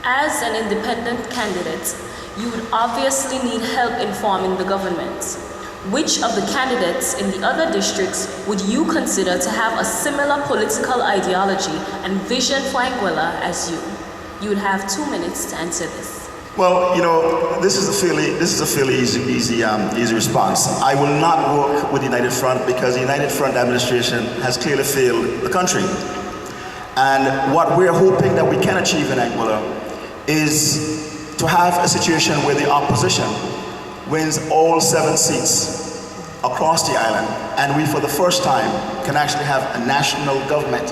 As an independent candidate, you would obviously need help informing the government. Which of the candidates in the other districts would you consider to have a similar political ideology and vision for Anguilla as you? You would have 2 minutes to answer this. Well, this is a fairly easy response. I will not work with the United Front because the United Front administration has clearly failed the country. And what we're hoping that we can achieve in Anguilla is to have a situation where the opposition wins all 7 seats across the island, and we for the first time can actually have a national government.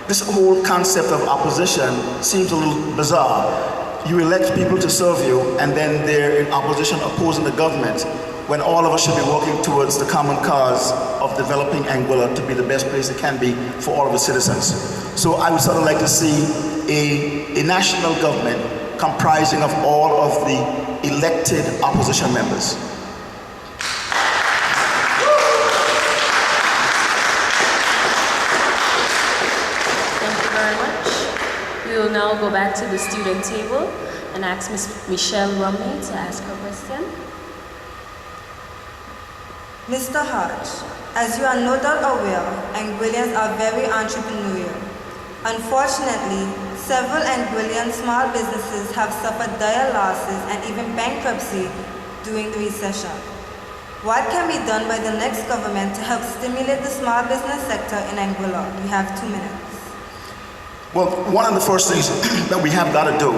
This whole concept of opposition seems a little bizarre. You elect people to serve you, and then they're in opposition opposing the government, when all of us should be working towards the common cause of developing Anguilla to be the best place it can be for all of the citizens. So I would sort of like to see a national government comprising of all of the elected opposition members. Thank you very much. We will now go back to the student table and ask Ms. Michelle Rumney to ask her question. Mr. Hodge, as you are no doubt aware, Anguillians are very entrepreneurial. Unfortunately, several Anguillian small businesses have suffered dire losses and even bankruptcy during the recession. What can be done by the next government to help stimulate the small business sector in Anguilla? We have 2 minutes. Well, one of the first things that we have got to do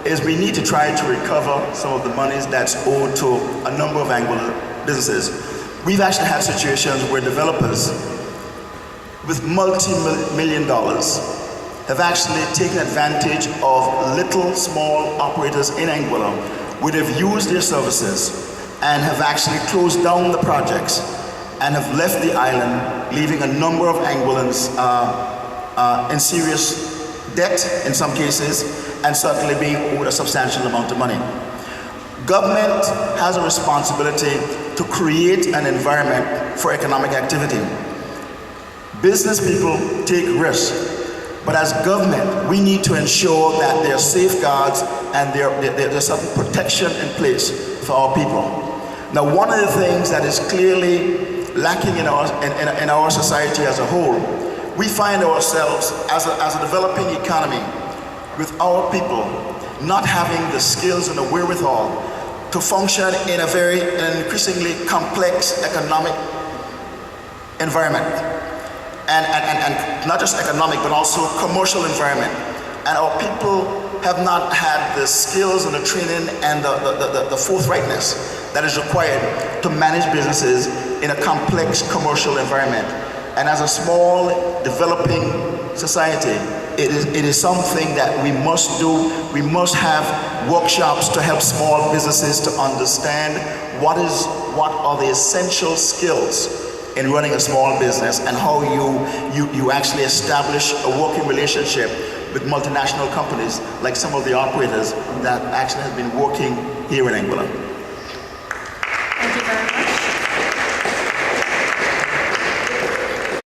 is we need to try to recover some of the monies that's owed to a number of Anguilla businesses. We've actually had situations where developers with multi-million dollars have actually taken advantage of little small operators in Anguilla would have used their services and have actually closed down the projects and have left the island, leaving a number of Anguillans in serious debt in some cases, and certainly being owed a substantial amount of money. Government has a responsibility to create an environment for economic activity. Business people take risks, but as government, we need to ensure that there are safeguards and there's some protection in place for our people. Now, one of the things that is clearly lacking in our society as a whole, we find ourselves as a developing economy with our people not having the skills and the wherewithal to function in an increasingly complex economic environment. And not just economic, but also commercial environment. And our people have not had the skills and the training and the forthrightness that is required to manage businesses in a complex commercial environment. And as a small, developing society, it is something that we must do. We must have workshops to help small businesses to understand what are the essential skills in running a small business and how you actually establish a working relationship with multinational companies like some of the operators that actually have been working here in Anguilla.